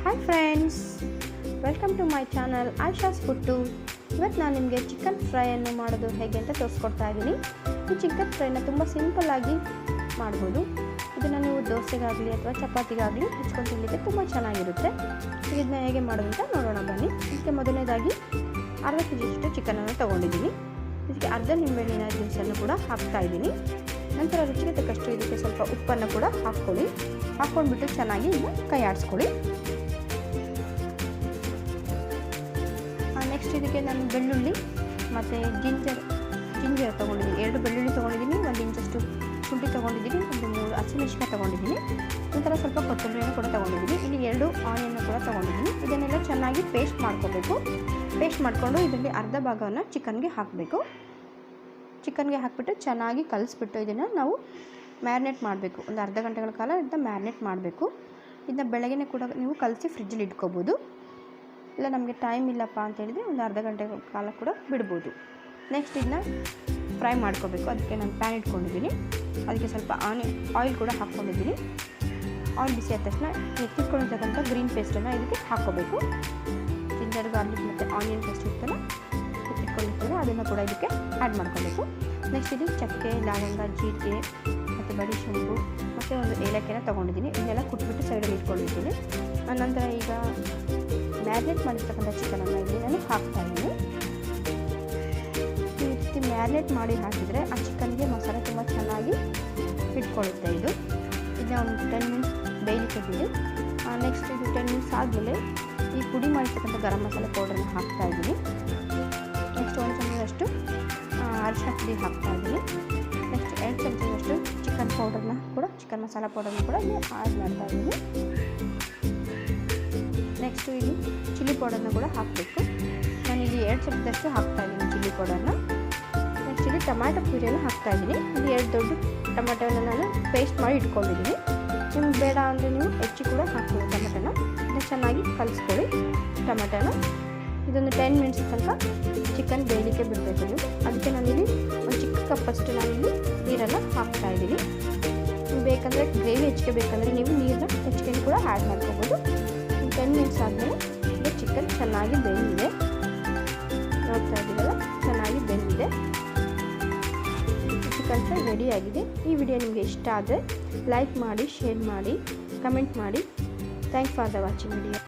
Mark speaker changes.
Speaker 1: Hi friends, welcome to my channel Ayisha's food. ಇವತ್ತು ನಾನು ನಿಮಗೆ ಚಿಕನ್ ಫ್ರೈಯನ್ನು ಮಾಡೋದು ಹೇಗೆ ಅಂತ ತೋರಿಸ್ಕೊಡ್ತಾ ಇದ್ದೀನಿ. ಈ ಚಿಕನ್ ಫ್ರೈನ ತುಂಬ ಸಿಂಪಲ್ಲಾಗಿ ಮಾಡ್ಬೋದು. ಇದನ್ನು ನೀವು ದೋಸೆಗಾಗಲಿ ಅಥವಾ ಚಪಾತಿಗಾಗಲಿ ಹಚ್ಕೊಂಡು ತಿನ್ನಲಿಕ್ಕೆ ತುಂಬ ಚೆನ್ನಾಗಿರುತ್ತೆ. ಇದನ್ನ ಹೇಗೆ ಮಾಡೋದು ಅಂತ ನೋಡೋಣ ಬನ್ನಿ. ಇದಕ್ಕೆ ಮೊದಲನೇದಾಗಿ ಅರ್ಧ ಕೆಜಿಯಷ್ಟು ಚಿಕನನ್ನು ತೊಗೊಂಡಿದ್ದೀನಿ. ಇದಕ್ಕೆ ಅರ್ಧ ನಿಂಬೆಹಣ್ಣಿನ ಜ್ಯೂಸನ್ನು ಕೂಡ ಹಾಕ್ತಾಯಿದ್ದೀನಿ. ನಂತರ ರುಚಿಗೆ ತಕ್ಕಷ್ಟು ಇದಕ್ಕೆ ಸ್ವಲ್ಪ ಉಪ್ಪನ್ನು ಕೂಡ ಹಾಕ್ಕೊಂಡ್ಬಿಟ್ಟು ಚೆನ್ನಾಗಿ ಇದನ್ನ ಕೈ ಆಡಿಸ್ಕೊಳ್ಳಿ. ನೆಕ್ಸ್ಟ್ ಇದಕ್ಕೆ ನಾನು ಬೆಳ್ಳುಳ್ಳಿ ಮತ್ತು ಜಿಂಜರ್ ತೊಗೊಂಡಿದ್ದೀನಿ. 2 ಬೆಳ್ಳುಳ್ಳಿ ತೊಗೊಂಡಿದ್ದೀನಿ, 1 ಇಂಚಷ್ಟು ಶುಂಠಿ ತೊಗೊಂಡಿದ್ದೀನಿ, 3 ಹಸಿಮೆಣಸಿನಕಾಯಿ ತೊಗೊಂಡಿದ್ದೀನಿ. ನಂತರ ಸ್ವಲ್ಪ ಕೊತ್ತಂಬರಿಯನ್ನು ಕೂಡ ತೊಗೊಂಡಿದ್ದೀನಿ. ಇಲ್ಲಿ 2 ಆನಿಯನ್ನು ಕೂಡ ತೊಗೊಂಡಿದ್ದೀನಿ. ಇದನ್ನೆಲ್ಲ ಚೆನ್ನಾಗಿ ಪೇಸ್ಟ್ ಮಾಡ್ಕೋಬೇಕು. ಪೇಸ್ಟ್ ಮಾಡಿಕೊಂಡು ಇದರಲ್ಲಿ ಅರ್ಧ ಭಾಗವನ್ನು ಚಿಕನ್ಗೆ ಹಾಕಬೇಕು. ಚಿಕನ್ಗೆ ಹಾಕಿಬಿಟ್ಟು ಚೆನ್ನಾಗಿ ಕಲಿಸ್ಬಿಟ್ಟು ಇದನ್ನು ನಾವು ಮ್ಯಾರಿನೇಟ್ ಮಾಡಬೇಕು. ಒಂದು ಅರ್ಧ ಗಂಟೆಗಳ ಕಾಲ ಇದನ್ನ ಮ್ಯಾರಿನೇಟ್ ಮಾಡಬೇಕು. ಇದನ್ನ ಬೆಳಗ್ಗೆ ಕೂಡ ನೀವು ಕಲಸಿ ಫ್ರಿಜ್ಜಲ್ಲಿ ಇಟ್ಕೋಬೋದು. ಇಲ್ಲ ನಮಗೆ ಟೈಮ್ ಇಲ್ಲಪ್ಪ ಅಂತೇಳಿದರೆ ಒಂದು ಅರ್ಧ ಗಂಟೆ ಕಾಲ ಕೂಡ ಬಿಡ್ಬೋದು. ನೆಕ್ಸ್ಟ್ ಇದನ್ನ ಫ್ರೈ ಮಾಡ್ಕೋಬೇಕು. ಅದಕ್ಕೆ ನಾನು ಪ್ಯಾನ್ ಇಟ್ಕೊಂಡಿದ್ದೀನಿ. ಅದಕ್ಕೆ ಸ್ವಲ್ಪ ಆಯಿಲ್ ಕೂಡ ಹಾಕ್ಕೊಂಡಿದ್ದೀನಿ. ಆಯಿಲ್ ಬಿಸಿ ಆದ ತಕ್ಷಣ ಎತ್ತಿಟ್ಕೊಂಡಿರ್ತಕ್ಕಂಥ ಗ್ರೀನ್ ಪೇಸ್ಟನ್ನು ಇದಕ್ಕೆ ಹಾಕ್ಕೋಬೇಕು. ಜಿಂಜರ್ ಗಾರ್ಲಿಕ್ ಮತ್ತು ಆನಿಯನ್ ಪೇಸ್ಟ್ ಇರ್ತಲ್ಲ ಎತ್ತಿಟ್ಕೊಂಡಿರ್ತಾರೆ, ಅದನ್ನು ಕೂಡ ಇದಕ್ಕೆ ಆ್ಯಡ್ ಮಾಡ್ಕೋಬೇಕು. ನೆಕ್ಸ್ಟ್ ಇದು ಚಕ್ಕೆ, ಲವಂಗ, ಜೀರಿಗೆ ಮತ್ತು ಬಡಿಶೊಂಬು ಮತ್ತು ಒಂದು ಏಲಕ್ಕಿನ ತೊಗೊಂಡಿದ್ದೀನಿ. ಇದನ್ನೆಲ್ಲ ಕುಟ್ಬಿಟ್ಟು ಸೈಡಲ್ಲಿ ಇಟ್ಕೊಂಡಿದ್ದೀನಿ. ನಂತರ ಈಗ ಮ್ಯಾರಿನೇಟ್ ಮಾಡಿರ್ತಕ್ಕಂಥ ಚಿಕನನ್ನು ಇಲ್ಲಿ ನಾನು ಹಾಕ್ತಾಯಿದ್ದೀನಿ. ಈ ರೀತಿ ಮ್ಯಾರಿನೇಟ್ ಮಾಡಿ ಹಾಕಿದರೆ ಆ ಚಿಕನ್ಗೆ ಮಸಾಲೆ ತುಂಬ ಚೆನ್ನಾಗಿ ಇಟ್ಕೊಳ್ಳುತ್ತೆ. ಇದನ್ನ ಒಂದು 10 ಮಿನಿಟ್ಸ್ ಬೇಯಲಿಕ್ಕೆ ಬಿಡಿ. ನೆಕ್ಸ್ಟ್ ಇದು 10 ಮಿನಿಟ್ಸ್ ಆದಮೇಲೆ ಈ ಪುಡಿ ಮಾಡಿರ್ತಕ್ಕಂಥ ಗರಂ ಮಸಾಲೆ ಪೌಡ್ರನ್ನ ಹಾಕ್ತಾಯಿದ್ದೀನಿ. ನೆಕ್ಸ್ಟ್ 1 ಚಮಚದಷ್ಟು ಅರಿಶಿನ ಪುಡಿ ಹಾಕ್ತಾಯಿದ್ದೀನಿ. ನೆಕ್ಸ್ಟ್ 2 ಚಮಚದಷ್ಟು ಚಿಕನ್ ಮಸಾಲ ಪೌಡರ್ನ ಕೂಡ ಇಲ್ಲಿ ಆ್ಯಡ್ ಮಾಡ್ತಾಯಿದ್ದೀನಿ. ನೆಕ್ಸ್ಟು ಇಲ್ಲಿ ಚಿಲ್ಲಿ ಪೌಡರ್ನ ಕೂಡ ಹಾಕಬೇಕು. ನಾನಿಲ್ಲಿ 2 ಚಮಚದಷ್ಟು ಹಾಕ್ತಾಯಿದ್ದೀನಿ ಚಿಲ್ಲಿ ಪೌಡರ್ನ. ನೆಕ್ಸ್ಟ್ ಇಲ್ಲಿ ಟೊಮ್ಯಾಟೊ ಪ್ಯೂರಿಯನ್ನು ಹಾಕ್ತಾಯಿದ್ದೀನಿ. ಇಲ್ಲಿ 2 ದೊಡ್ಡ ಟೊಮೆಟೊನ ನಾನು ಪೇಸ್ಟ್ ಮಾಡಿ ಇಟ್ಕೊಂಡಿದ್ದೀನಿ. ನಿಮ್ಗೆ ಬೇಡ ಅಂದರೆ ನೀವು ಹೆಚ್ಚು ಕೂಡ ಹಾಕ್ಬೋದು ಟೊಮೆಟೊನ. ಇದನ್ನು ಚೆನ್ನಾಗಿ ಕಲಿಸ್ಕೊಳ್ಳಿ ಟೊಮೆಟೊನ. ಇದೊಂದು 10 ಮಿನಿಟ್ಸ್ ತನಕ ಚಿಕನ್ ಬೇಯಲಿಕ್ಕೆ ಬಿಡಬೇಕು ನೀವು. ಅದಕ್ಕೆ ನಾನಿಲ್ಲಿ ಒಂದು ಚಿಕ್ಕ ಕಪ್ಪಷ್ಟು ನಾನಿಲ್ಲಿ ನೀರನ್ನು ಹಾಕ್ತಾಯಿದ್ದೀನಿ. ನೀವು ಬೇಕಂದರೆ ಗ್ರೇವಿ ಹೆಚ್ಚಿಗೆ ಬೇಕಂದರೆ ನೀವು ನೀರನ್ನ ಹೆಚ್ಚಿಗೆ ಕೂಡ ಆ್ಯಡ್ ಮಾಡ್ಕೋಬೋದು. 10 ಮಿನಿಟ್ಸ್ ಆದಮೇಲೆ ಇದು ಚಿಕನ್ ಚೆನ್ನಾಗಿ ಬೆಂದಿದೆ. ನೋಡ್ತಾ ಇದ್ದೀರಲ್ಲ, ಚೆನ್ನಾಗಿ ಬೆಂದಿದೆ. ಚಿಕನ್ ಫ್ರೈ ರೆಡಿಯಾಗಿದೆ. ಈ ವಿಡಿಯೋ ನಿಮಗೆ ಇಷ್ಟ ಆದರೆ ಲೈಕ್ ಮಾಡಿ, ಶೇರ್ ಮಾಡಿ, ಕಮೆಂಟ್ ಮಾಡಿ. Thanks for the watching video.